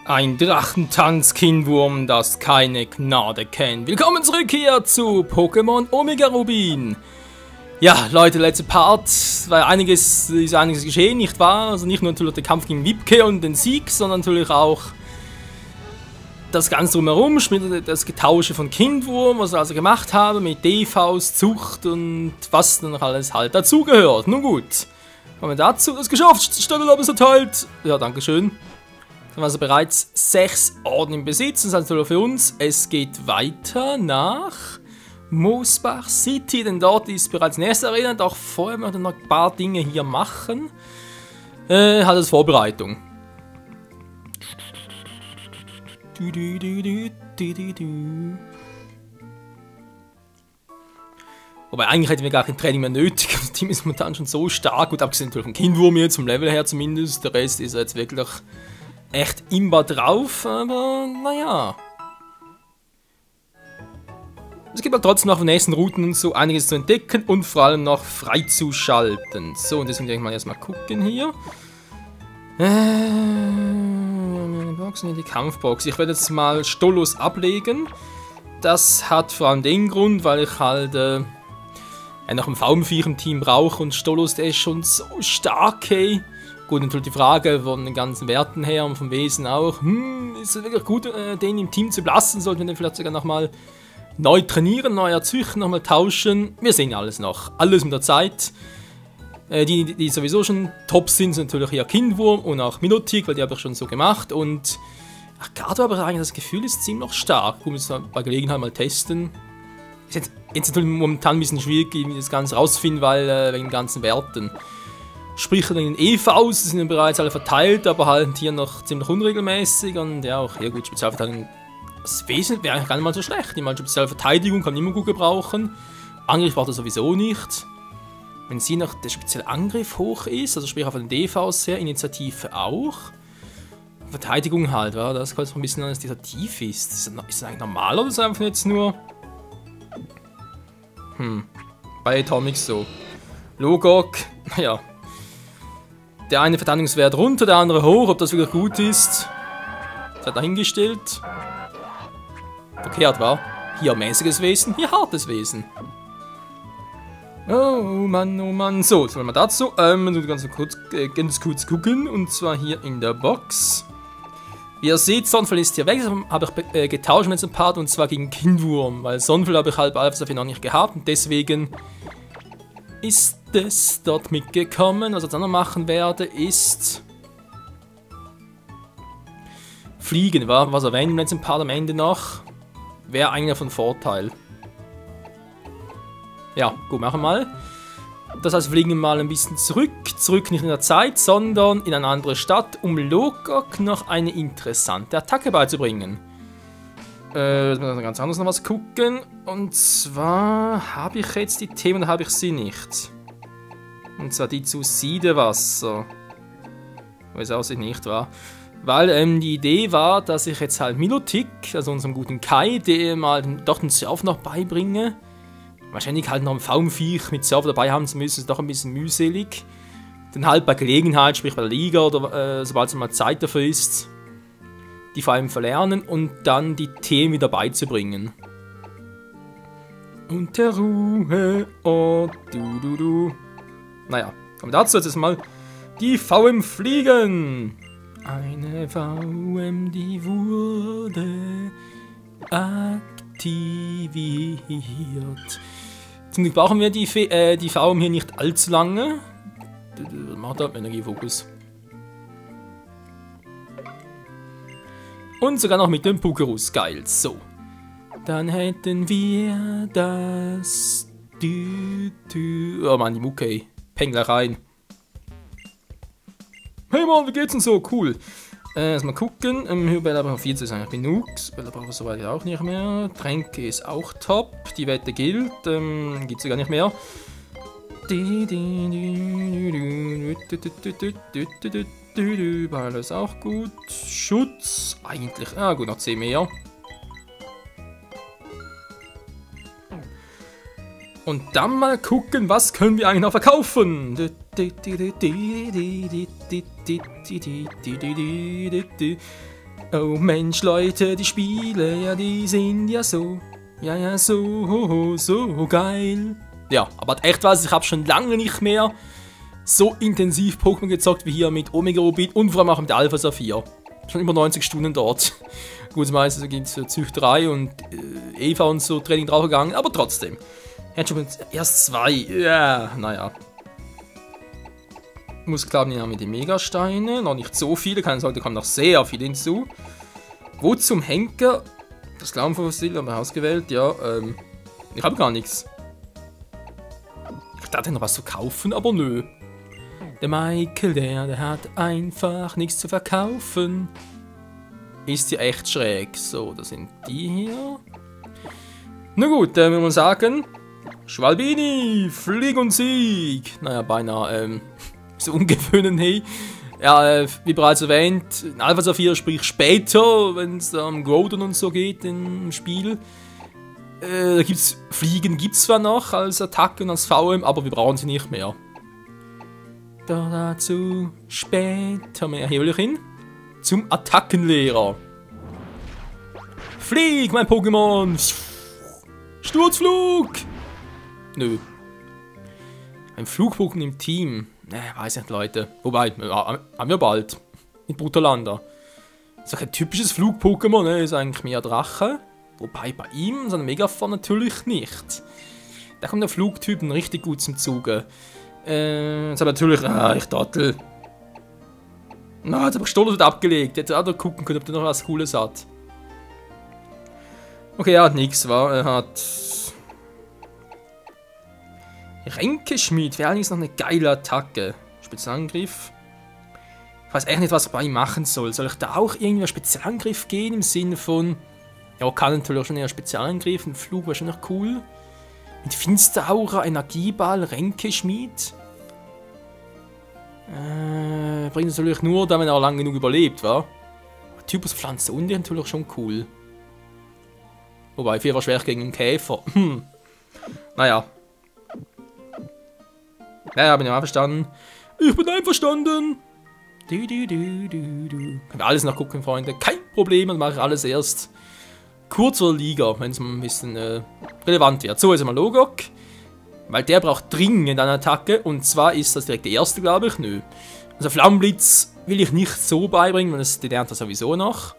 Ein Drachentanz-Kindwurm, das keine Gnade kennt. Willkommen zurück hier zu Pokémon Omega Rubin. Ja, Leute, letzte Part, war einiges geschehen, nicht wahr? Also nicht nur natürlich der Kampf gegen Wiebke und den Sieg, sondern natürlich auch das Ganze drumherum, das Getausche von Kindwurm, was wir also gemacht haben mit DVs, Zucht und was dann noch alles halt dazugehört. Nun gut, haben wir dazu das geschafft, Stadtlob ist erteilt. Ja, dankeschön. Dann haben wir also bereits 6 Orden im Besitz, das ist natürlich für uns. Es geht weiter nach Moosbach City, denn dort ist bereits eine erste Arena, doch vorher möchten wir noch ein paar Dinge hier machen. Halt als Vorbereitung. Wobei eigentlich hätten wir gar kein Training mehr nötig, das Team ist momentan schon so stark, gut abgesehen natürlich vom Kindwurm jetzt, vom Level her zumindest, der Rest ist jetzt wirklich echt imba drauf, aber naja. Es gibt halt trotzdem noch auf den nächsten Routen und so einiges zu entdecken und vor allem noch freizuschalten. So, und deswegen denke ich mal erstmal gucken hier. Die Kampfbox. Ich werde jetzt mal Stolos ablegen. Das hat vor allem den Grund, weil ich halt noch ein V4 im Team brauche und Stolos, der ist schon so stark, hey. Gut, natürlich die Frage von den ganzen Werten her und vom Wesen auch. Ist es wirklich gut, den im Team zu belassen? Sollten wir den vielleicht sogar nochmal neu trainieren, neu erzüchten, nochmal tauschen? Wir sehen alles noch. Alles mit der Zeit. Die sowieso schon top sind natürlich hier Kindwurm und auch Milotic, weil die habe ich schon so gemacht. Und Gato habe ich eigentlich das Gefühl, ist ziemlich stark. Gut, wir müssen bei Gelegenheit mal testen. Ist jetzt natürlich momentan ein bisschen schwierig, das Ganze rauszufinden, weil wegen den ganzen Werten. Sprich, in den EVs sind bereits alle verteilt, aber halt hier noch ziemlich unregelmäßig. Und ja, auch hier gut, Spezialverteidigung. Das Wesen wäre eigentlich gar nicht mal so schlecht. Ich meine, Spezialverteidigung kann man immer gut gebrauchen. Angriff braucht er sowieso nicht. Wenn sie noch der spezielle Angriff hoch ist, also sprich auf den DVs her, Initiative auch. Verteidigung halt, ja, das kann jetzt ein bisschen an, dass dieser tief ist. Ist das eigentlich normal oder ist das einfach jetzt nur. Bei Atomics so. Logok, naja. Der eine Verteidigungswert runter, der andere hoch, ob das wirklich gut ist. Das hat dahingestellt. Verkehrt war. Hier mäßiges Wesen, hier hartes Wesen. Oh Mann. So, jetzt wollen wir dazu. Ganz kurz gucken. Und zwar hier in der Box. Wie ihr seht, Sonfel ist hier weg. Das habe ich getauscht mit diesem Part. Und zwar gegen Kindwurm. Weil Sonfel habe ich halt alles dafür noch nicht gehabt. Und deswegen ist es dort mitgekommen. Was ich dann noch machen werde, ist Fliegen. Was erwähnen wir jetzt im Part am Ende noch? Wäre eigentlich von Vorteil. Ja, gut, machen wir mal. Das heißt, wir fliegen mal ein bisschen zurück. Zurück nicht in der Zeit, sondern in eine andere Stadt, um Logok noch eine interessante Attacke beizubringen. Jetzt müssen wir ganz anders noch was gucken. Und zwar habe ich jetzt die Themen, oder habe ich sie nicht. Und zwar die zu Siedewasser. Weiß aussieht nicht, wahr? Weil die Idee war, dass ich jetzt halt Milotic, also unserem guten Kai, dem mal doch den Surf noch beibringe. Wahrscheinlich halt noch ein V4 mit Surf dabei haben zu müssen, ist doch ein bisschen mühselig. Dann halt bei Gelegenheit, sprich bei der Liga oder sobald es mal Zeit dafür ist, die vor allem verlernen und dann die Themen wieder beizubringen. Und der Ruhe, oh du. Naja, kommen wir dazu jetzt mal die VM fliegen. Eine VM, die wurde aktiviert. Zum Glück brauchen wir die VM hier nicht allzu lange. Macht da Energiefokus. Und sogar noch mit dem Pukerus. Geil. So. Dann hätten wir das. Oh Mann, die Mucke. Peng da rein. Hey Mann, wie geht's denn so? Cool. Erstmal gucken. Bella braucht 14 ist eigentlich genug. Bella braucht es soweit auch nicht mehr. Tränke ist auch top. Die Wette gilt. Gibt es gar nicht mehr. Bella ist auch gut. Schutz. Eigentlich. Ah, gut, noch 10 mehr. Und dann mal gucken, was können wir eigentlich noch verkaufen. Oh Mensch, Leute, die Spiele, ja, die sind ja so. Ja, so geil. Ja, aber echt was, ich habe schon lange nicht mehr so intensiv Pokémon gezockt wie hier mit Omega Rubin und vor allem auch mit Alpha Saphir. Schon über 90 Stunden dort. Gut, meistens geht es für Züchterei und Eva und so Training draufgegangen, aber trotzdem. Jetzt schon erst 2. Ja, naja. Muskelklappen haben wir die Megasteine. Noch nicht so viele, keine Sorge, da kommen noch sehr viele hinzu. Wo zum Henker? Das Clownfossil haben wir ausgewählt, ja. Ich habe gar nichts. Ich dachte noch was zu kaufen, aber nö. Der Michael, der hat einfach nichts zu verkaufen. Ist ja echt schräg. So, das sind die hier. Na gut, muss man sagen. Schwalbini, Flieg und Sieg. Naja, beinahe, so ungewöhnlich, hey. Ja, wie bereits erwähnt, in Alpha Saphir, sprich später, wenn es um Groudon und so geht im Spiel. Da gibt's Fliegen gibt's zwar noch als Attacke und als VM, aber wir brauchen sie nicht mehr. Dazu später mehr. Hier will ich hin. Zum Attackenlehrer. Flieg, mein Pokémon! Sturzflug! Nö. Ein Flug-Pokémon im Team. Weiß nicht, Leute. Wobei, haben wir bald. Mit Brutalander. Ist doch ein typisches Flug-Pokémon, ne? Ist eigentlich mehr Drache. Wobei bei ihm, so ein Megaphon natürlich nicht. Da kommt der Flugtyp richtig gut zum Zuge. Jetzt aber natürlich. Ich Dottel. Na, jetzt habe ich Stolos abgelegt. Jetzt auch da gucken können, ob der noch was Cooles hat. Okay, er hat nichts, wa? Er hat. Ränkeschmied wäre allerdings noch eine geile Attacke. Spezialangriff. Ich weiß echt nicht, was ich bei ihm machen soll. Soll ich da auch irgendwie einen Spezialangriff gehen im Sinne von. Ja, kann natürlich auch schon eher Spezialangriff. Ein Flug wäre schon noch cool. Mit Finsteraura, Energieball, Ränkeschmied. Bringt es natürlich nur, da wenn er lang genug überlebt, wa? Typus Pflanze und natürlich schon cool. Wobei, 4 war schwer gegen einen Käfer. Naja. Ja, bin ich einverstanden. Ich bin einverstanden. Können wir alles nachgucken, Freunde. Kein Problem, dann mache ich alles erst kurz vor der Liga, wenn es mal ein bisschen relevant wird. So, jetzt mal Logok. Weil der braucht dringend eine Attacke. Und zwar ist das direkt der erste, glaube ich. Nö. Also Flammenblitz will ich nicht so beibringen, weil die lernt er sowieso noch.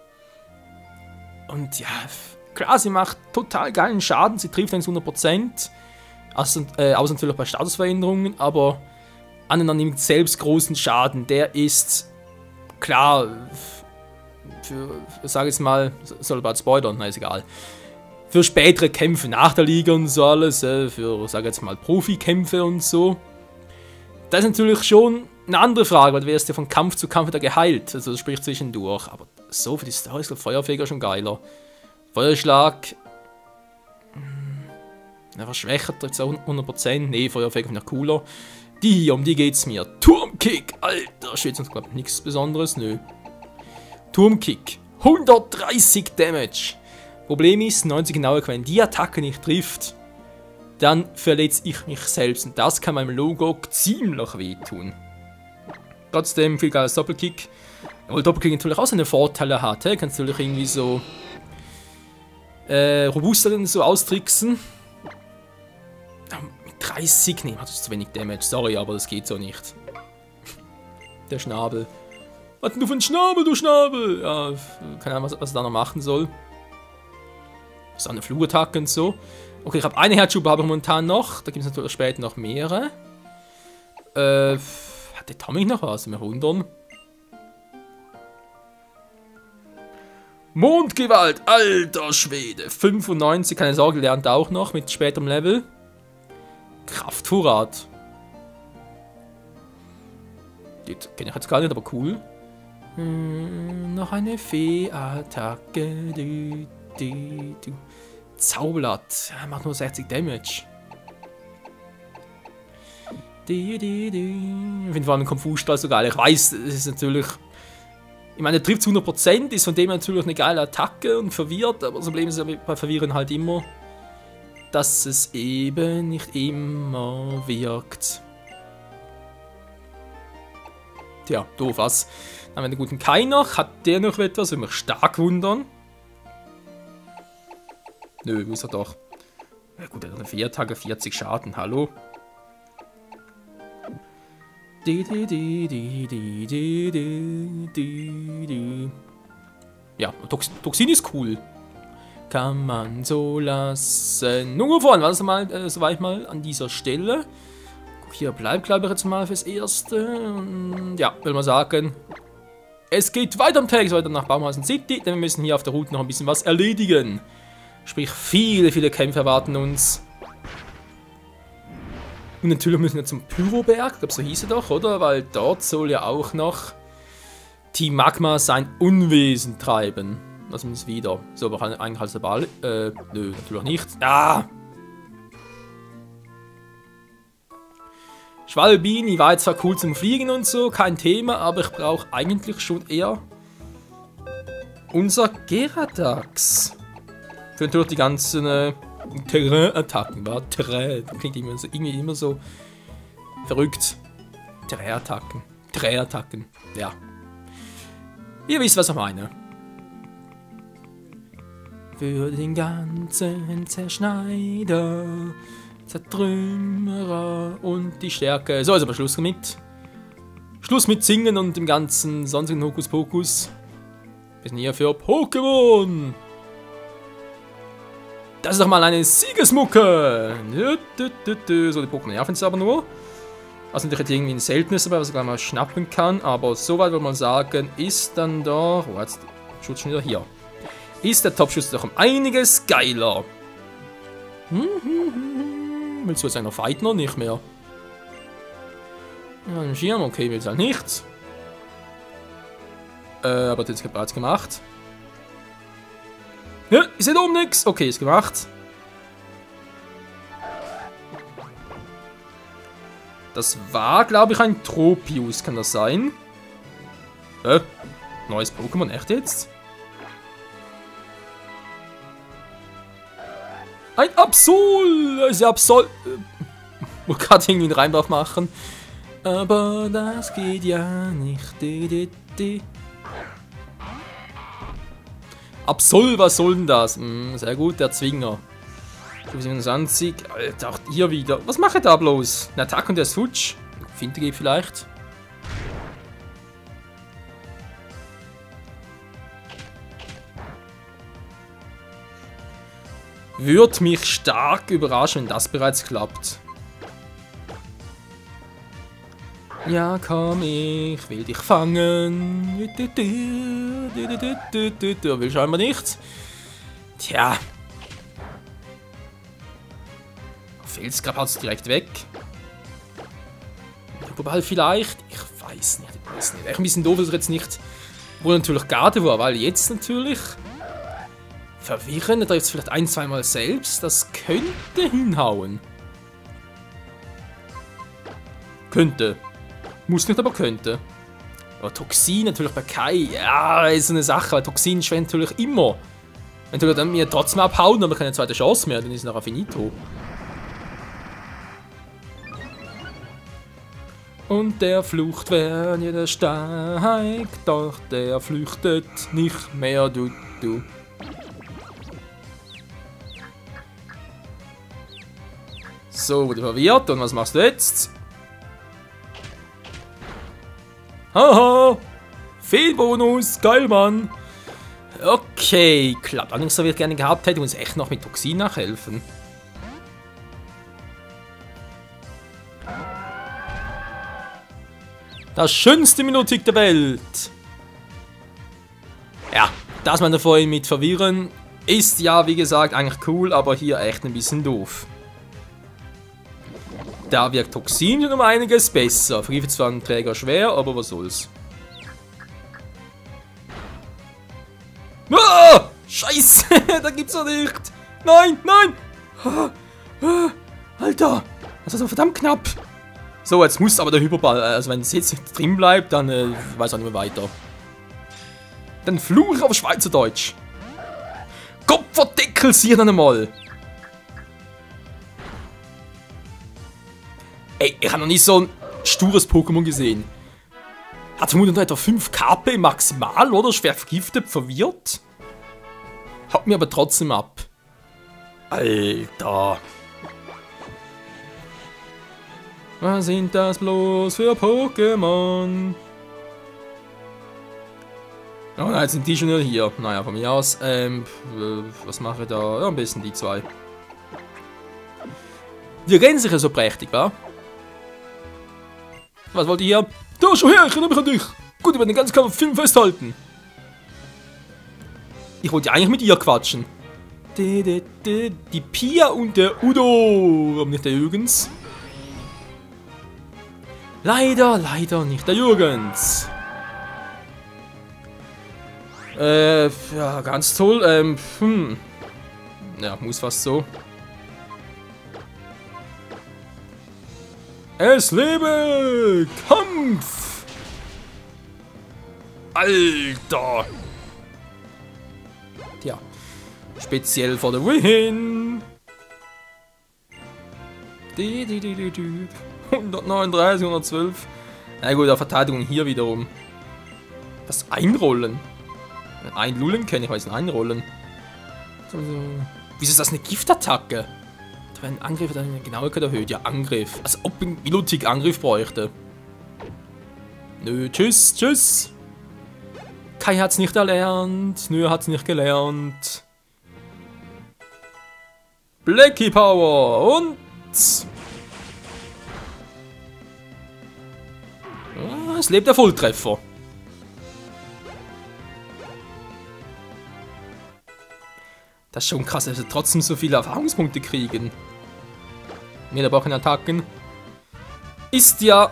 Und ja, klar, sie macht total geilen Schaden. Sie trifft 100%. Außer natürlich bei Statusveränderungen. Aber Anna nimmt selbst großen Schaden. Der ist klar für, sag ich jetzt mal, soll bald spoilern, na ist egal. Für spätere Kämpfe nach der Liga und so alles, für, sag ich jetzt mal, Profikämpfe und so. Das ist natürlich schon eine andere Frage, weil du wirst ja von Kampf zu Kampf wieder geheilt, also sprich zwischendurch. Aber so für die Story ist der Feuerfeger schon geiler. Feuerschlag. Einfach schwächer, trifft 100%. Nee, Feuerfeger finde ich cooler. Die hier, um die geht's mir. Turmkick, alter, steht sonst glaube ich nichts Besonderes, nö. Turmkick, 130 Damage. Problem ist, 90 genauer, wenn die Attacke nicht trifft, dann verletze ich mich selbst. Und das kann meinem Logok ziemlich wehtun. Trotzdem viel geiles Doppelkick. Obwohl Doppelkick natürlich auch seine Vorteile hat. Kannst du natürlich irgendwie so robuster so austricksen. Mit 30, nee, das ist zu wenig Damage. Sorry, aber das geht so nicht. Der Schnabel. Was denn du für ein Schnabel, du Schnabel? Ja, keine Ahnung, was er da noch machen soll. Ist auch eine Flugattacke und so. Okay, ich habe eine Herzschube, habe ich momentan noch. Da gibt es natürlich später noch mehrere. Hat der Tommy noch was? Wir wundern. Mondgewalt, alter Schwede. 95, keine Sorge, lernt auch noch mit späterem Level. Kraftvorrat. Die kenne ich jetzt gar nicht, aber cool. Noch eine Fee-Attacke. Zauberblatt. Ja, macht nur 60 Damage. Ich finde vor allem den Konfusstrahl so geil. Ich weiß, es ist natürlich. Ich meine, er trifft zu 100%, ist von dem natürlich eine geile Attacke und verwirrt, aber das Problem ist ja bei Verwirren halt immer, dass es eben nicht immer wirkt. Tja, doof was. Dann haben wir den guten Kai noch. Hat der noch etwas? Würde mich stark wundern. Nö, muss er doch. Ja gut, er hat 4 Tage 40 Schaden. Hallo? Ja, Toxin ist cool. Kann man so lassen. Nur voran, warte mal, so war ich mal an dieser Stelle. Hier bleibt, glaube ich, jetzt mal fürs Erste. Und ja, will mal sagen, es geht weiter am Tag, weiter nach Baumhausen City, denn wir müssen hier auf der Route noch ein bisschen was erledigen. Sprich, viele Kämpfe erwarten uns. Und natürlich müssen wir zum Pyroberg, ich glaube, so hieß er doch, oder? Weil dort soll ja auch noch Team Magma sein Unwesen treiben. Lassen wir es wieder. So, aber eigentlich als der Ball. Nö, natürlich nicht. Ah! Schwalbini war jetzt zwar cool zum Fliegen und so, kein Thema, aber ich brauche eigentlich schon eher unser Geradax. Für natürlich die ganzen Terrain-Attacken, war Terrain, das klingt irgendwie immer so verrückt. Terrain-Attacken, ja. Ihr wisst, was ich meine. Für den ganzen Zerschneider, Zertrümmerer und die Stärke. So, ist aber Schluss mit. Schluss mit Singen und dem ganzen sonstigen Hokuspokus. Wir sind hier für Pokémon. Das ist doch mal eine Siegesmucke. So, die Pokémon nerven es aber nur. Also natürlich irgendwie ein seltenes dabei, was ich gleich mal schnappen kann. Aber soweit würde man sagen, ist dann doch... Oh, jetzt Schutz schon wieder hier. Ist der Topschutz doch um einiges geiler. Willst du jetzt noch fighten oder nicht mehr? Ja, ein Schirm, okay, will es halt nicht. Aber das ist bereits gemacht. Ja, ich sehe oben nichts. Okay, ist gemacht. Das war, glaube ich, ein Tropius, kann das sein? Neues Pokémon, echt jetzt? Ein Absol! Also Absol... Muss gerade irgendwie einen Reim drauf machen. Aber das geht ja nicht. Absol, was soll denn das? Sehr gut, der Zwinger. 27. Alter, auch hier wieder. Was macht er da bloß? Eine Attacke und der ist futsch. Finte geht vielleicht. Würde mich stark überraschen, wenn das bereits klappt. Ja, komm, ich will dich fangen. Will scheinbar nicht. Tja. Felsgrab haut es direkt weg. Wobei vielleicht. Ich weiß nicht. Echt ein bisschen doof, dass er jetzt nicht. Wo natürlich Garde war, weil jetzt natürlich. Verwirren, er trifft es vielleicht ein-, zweimal selbst. Das könnte hinhauen. Könnte. Muss nicht, aber könnte. Aber Toxin natürlich bei Kai. Ja, ist eine Sache, weil Toxin schwenkt natürlich immer. Wenn du dann mir trotzdem abhauen, aber keine zweite Chance mehr, dann ist es nachher finito. Und der flucht, wenn jeder steigt, doch der flüchtet nicht mehr, du. So, wurde verwirrt. Und was machst du jetzt? Haha! Fehlbonus! Geil, Mann! Okay, klappt. Allerdings, so wie ich gerne gehabt hätte, uns echt noch mit Toxin nachhelfen. Das schönste Minotik der Welt! Ja, dass man da vorhin mit verwirren, ist ja, wie gesagt, eigentlich cool, aber hier echt ein bisschen doof. Da wirkt Toxin um einiges besser. Vergift zwar einen Träger schwer, aber was soll's. Ah! Scheiße! Da gibt's doch nicht! Nein! Alter! Das war so verdammt knapp! So, jetzt muss aber der Hyperball. Also, wenn es jetzt drin bleibt, dann weiß er nicht mehr weiter. Dann Fluch auf Schweizerdeutsch! Kopfverdeckel sie dann einmal! Ey, ich habe noch nie so ein stures Pokémon gesehen. Hat vermutlich etwa 5 KP maximal, oder? Schwer vergiftet, verwirrt. Haut mir aber trotzdem ab. Alter. Was sind das bloß für Pokémon? Oh nein, jetzt sind die schon wieder hier. Naja, von mir aus. Was mache ich da? Ja, am besten die zwei. Die rennen sich ja so prächtig, wa? Was wollt ihr hier? Da, schon her, ich erinnere mich an dich. Gut, ich werde den ganzen Kampf Film festhalten. Ich wollte ja eigentlich mit ihr quatschen. Die Pia und der Udo. Aber nicht der Jürgens. Leider nicht der Jürgens. Ja, ganz toll. Ja, muss fast so. Es lebe Kampf! Alter! Tja, speziell for the win! 139, 112. Na gut, der Verteidigung hier wiederum. Das Einrollen. Einlullen kenne ich, weiß nicht, Einrollen. Wieso ist das eine Giftattacke? Da wäre ein Angriff dann Genauigkeit erhöht. Ja, Angriff. Als ob ein Milotic Angriff bräuchte. Nö, tschüss, tschüss. Kai hat's nicht erlernt. Nö, hat's nicht gelernt. Blacky Power und... Ah, es lebt der Volltreffer. Das ist schon krass, dass wir trotzdem so viele Erfahrungspunkte kriegen. Mit aber auch in Attacken. Ist ja,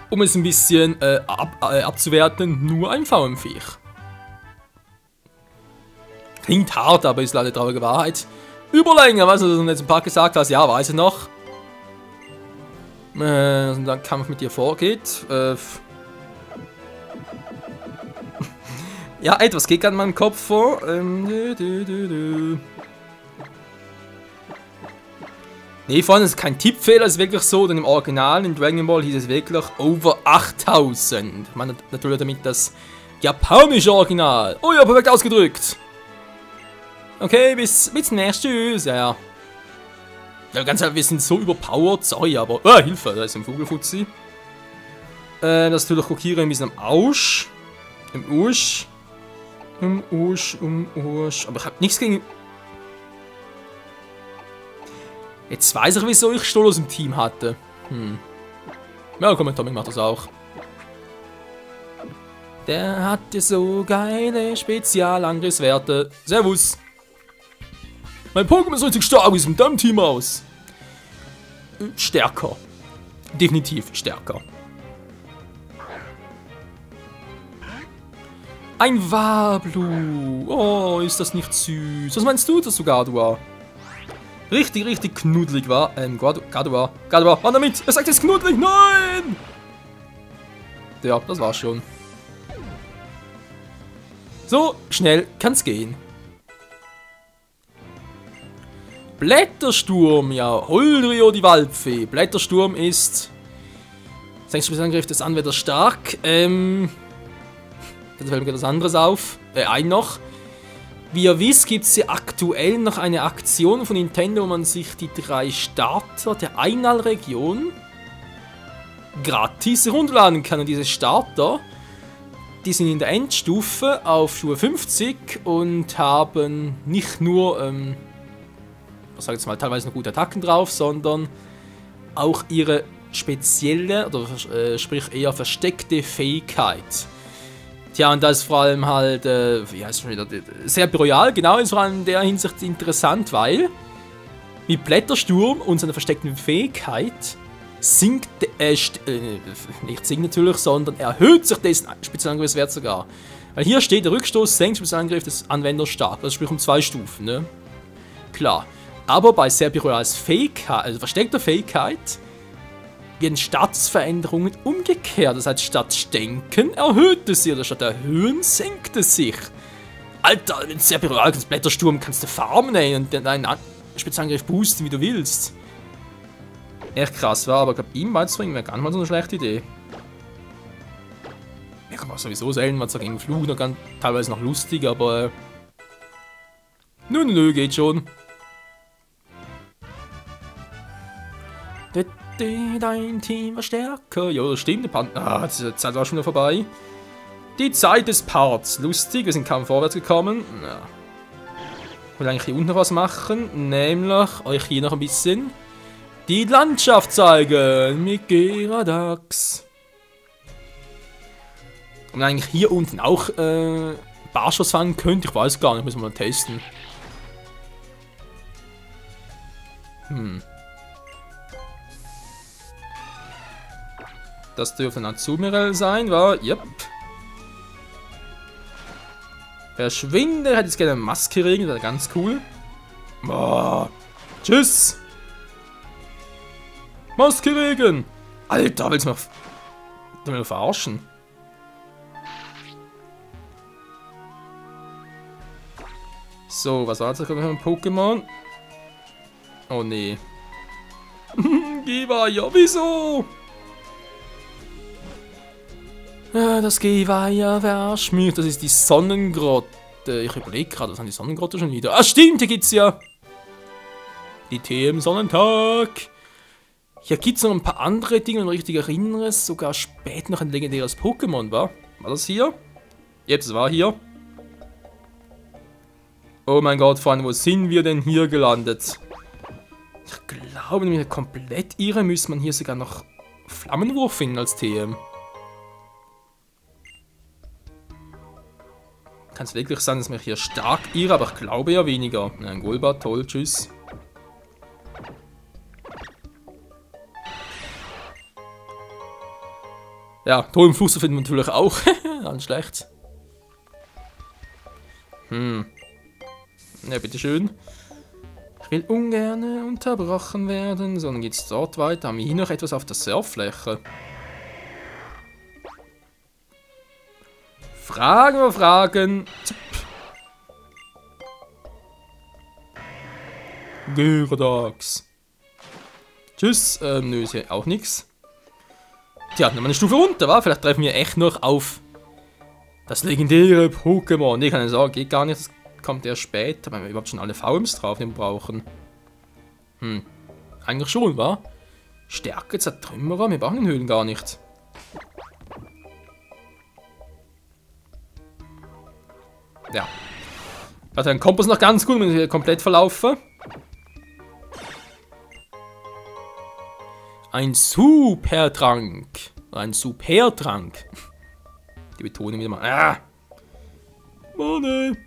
um es ein bisschen abzuwerten, nur ein VM-Viech. Klingt hart, aber ist leider traurige Wahrheit. Überlänge, was du jetzt ein paar gesagt hast, ja, weiß ich noch. Und dann Kampf mit dir vorgeht. Ja, etwas geht an meinem Kopf vor. Nee, vorhin ist kein Tippfehler, es ist wirklich so, denn im Original, in Dragon Ball, hieß es wirklich over 8000. Ich meine natürlich damit das japanische Original. Oh ja, perfekt ausgedrückt. Okay, bis nächstes. Tschüss. Ja. Ja, ganz ehrlich, wir sind so überpowered, sorry, aber... Hilfe, da ist ein Vogelfutzi. Das natürlich Kokiri ein bisschen am Ausch. Im Usch. Aber ich hab nichts gegen... Jetzt weiß ich, wieso ich Stolos im Team hatte. Ja, komm, Tommy macht das auch. Der hatte so geile Spezialangriffswerte. Servus. Mein Pokémon ist richtig stark, wie sieht mit deinem Team aus? Stärker. Definitiv stärker. Ein Wablu. Oh, ist das nicht süß. Was meinst du, dass du Gardevoir? Richtig knuddelig war. Gardevoir, warte damit. Er sagt, es ist knuddelig. Nein! Ja, das war's schon. So, schnell kann's gehen. Blättersturm, ja. Holdrio, die Waldfee. Blättersturm ist... Angriff des Anwenders stark. Da fällt mir etwas anderes auf. Ein noch. Wie ihr wisst, gibt es ja aktuell noch eine Aktion von Nintendo, wo man sich die 3 Starter der Einal-Region gratis herunterladen kann. Und diese Starter, die sind in der Endstufe auf Stufe 50 und haben nicht nur, was sag ich jetzt mal, teilweise noch gute Attacken drauf, sondern auch ihre spezielle, oder sprich eher versteckte Fähigkeit. Tja, und das ist vor allem halt, wie heißt es schon wieder, sehr royal, genau, ist vor allem in der Hinsicht interessant, weil mit Blättersturm und seiner versteckten Fähigkeit sinkt, nicht sinkt natürlich, sondern erhöht sich dessen Spezialangriffswert sogar. Weil hier steht, der Rückstoß senkt Spezialangriff des Anwenders stark, das sprich um 2 Stufen, ne? Klar. Aber bei Serpy Royals Fähigkeit, also versteckter Fähigkeit, werden Statusveränderungen umgekehrt. Das heißt, statt Stenken erhöht es sich, oder statt Erhöhen senkt es sich. Alter, wenn Serpy Royal kannst Blättersturm, kannst du farmen, ey, und deinen Spezialangriff boosten, wie du willst. Echt krass, war, aber ich glaube, ihm beizubringen wäre gar nicht mal so eine schlechte Idee. war sowieso selten, was gegen Flug noch ganz, teilweise noch lustig, aber nö, geht schon. Dein Team war stärker. Ja, das stimmt. Die Zeit war schon wieder vorbei. Die Zeit des Parts. Lustig, wir sind kaum vorwärts gekommen. Ja. Ich will eigentlich hier unten noch was machen, nämlich euch hier noch ein bisschen die Landschaft zeigen mit Geradax. Und eigentlich hier unten auch Barschuss fangen könnte, ich weiß gar nicht, müssen wir mal testen. Das dürfte ein Azumirel sein, war, yep. Verschwinde, hätte jetzt gerne eine Maske regen, das wäre ganz cool. Oh, tschüss. Maske regen. Alter, willst du mich verarschen? So, was war das für ein Pokémon? Oh nee. Geweiher, wieso? Das Geweiher verschmiert, das ist die Sonnengrotte. Ich überlege gerade, was an die Sonnengrotte schon wieder? Ah, stimmt, hier gibt's ja die TM-Sonnentag. Hier gibt's noch ein paar andere Dinge, wenn ich mich richtig erinnere. Sogar später noch ein legendäres Pokémon war. War das hier? Jetzt, es war hier. Oh mein Gott, Freunde, wo sind wir denn hier gelandet? Ich glaube, wenn wir komplett irre, müsste man hier sogar noch Flammenwurf finden als TM. Kann es wirklich sein, dass mich hier stark irre, aber ich glaube ja weniger. Ein Golbat, toll, tschüss. Ja, tollen Fuß finden wir natürlich auch. Ganz schlecht. Ja, bitteschön. Ich will ungern unterbrochen werden, sondern geht's dort weiter. Haben wir hier noch etwas auf der Surffläche? Fragen. Gyarados. Tschüss. Nö, ist hier auch nichts. Tja, nochmal eine Stufe runter, wa? Vielleicht treffen wir echt noch auf das legendäre Pokémon. Nee, kann ich sagen, geht gar nicht. Das kommt erst später. Wenn wir überhaupt schon alle VMs drauf die wir brauchen. Eigentlich schon, wa? Stärke, Zertrümmerer, wir brauchen den Höhlen gar nicht. Ja. Also ein Kompass noch ganz gut, wenn ich hier komplett verlaufe. Ein Supertrank. Ein Supertrank. Die Betonung wieder mal. Ah! Mann.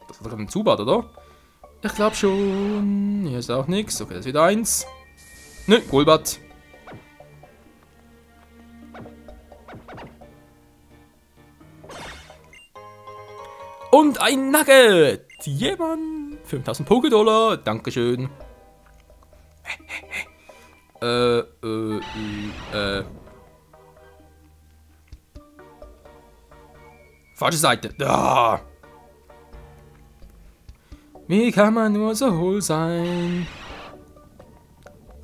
Das war doch ein Zubat, oder? Ich glaube schon. Hier ist auch nichts. Okay, das ist wieder eins. Nö, Golbat. Und ein Nugget! Jemand! 5000 Pokédollar, dankeschön. Falsche Seite. Ah. Wie kann man nur so hohl sein?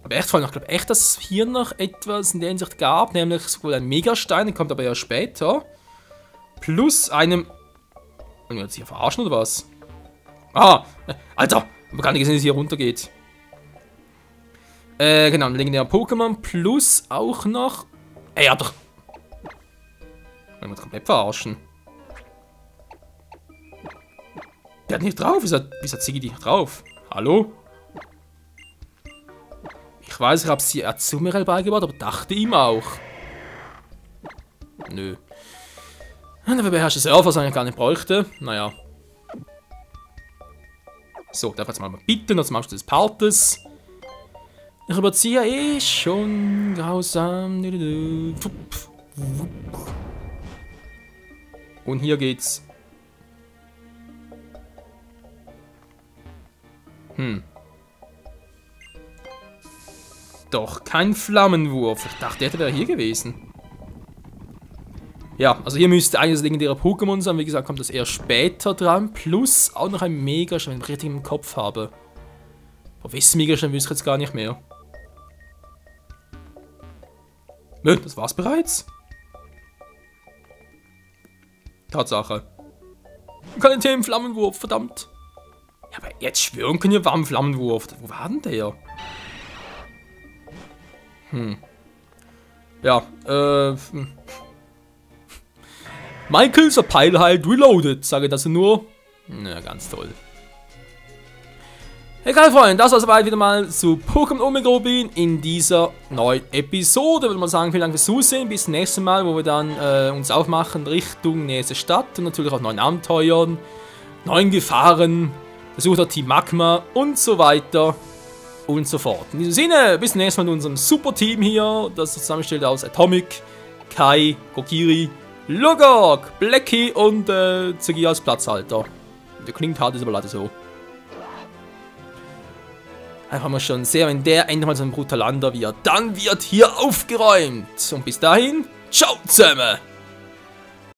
Aber echt, vor allem, ich glaube echt, dass es hier noch etwas in der Hinsicht gab, nämlich wohl ein Megastein, der kommt aber ja später. Plus einem... Und wir uns hier verarschen oder was? Ah! Alter! Ich habe gar nicht gesehen, dass es hier runtergeht. Genau, ein legendärer Pokémon plus auch noch... Ey, ja doch... Wir uns komplett verarschen. Der hat nicht drauf. Wieso hat Ziggy die nicht drauf? Hallo? Ich weiß, ich habe sie Azumarill beigebracht, aber dachte ihm auch. Nö. Dafür beherrscht das Surf, was ich eigentlich gar nicht bräuchte. Naja. So, darf jetzt mal bitten, das machst du des Partes. Ich überziehe eh schon grausam. Und hier geht's. Doch, kein Flammenwurf. Ich dachte, der wäre hier gewesen. Ja, also hier müsste eigentlich das legendäre Pokémon sein. Wie gesagt, kommt das eher später dran. Plus auch noch ein Megastein, wenn ich richtig im Kopf habe. Wo wessen Megastein wüsste ich jetzt gar nicht mehr. Nö, das war's bereits. Tatsache. Keine Themen, Flammenwurf, verdammt. Ja, aber jetzt schwören können wir, war ein Flammenwurf. Wo war denn der? Ja, Michael's a Pile halt reloaded, sage das nur. Na, ganz toll. Egal, Freunde, das war soweit wieder mal zu Pokémon Omega Rubin in dieser neuen Episode. Würde man sagen, vielen Dank fürs Zusehen. Bis zum nächsten Mal, wo wir dann uns aufmachen Richtung nächste Stadt und natürlich auch neuen Abenteuern, neuen Gefahren, Besuch der Team Magma und so weiter und so fort. In diesem Sinne, bis zum nächsten Mal mit unserem Super-Team hier, das zusammenstellt aus Atomic, Kai, Kokiri, Logok, Blackie und Ziggy als Platzhalter. Der klingt hart, ist aber leider so. Einfach mal schon sehr, wenn der endlich mal so ein Brutalander wird. Dann wird hier aufgeräumt. Und bis dahin, ciao zusammen!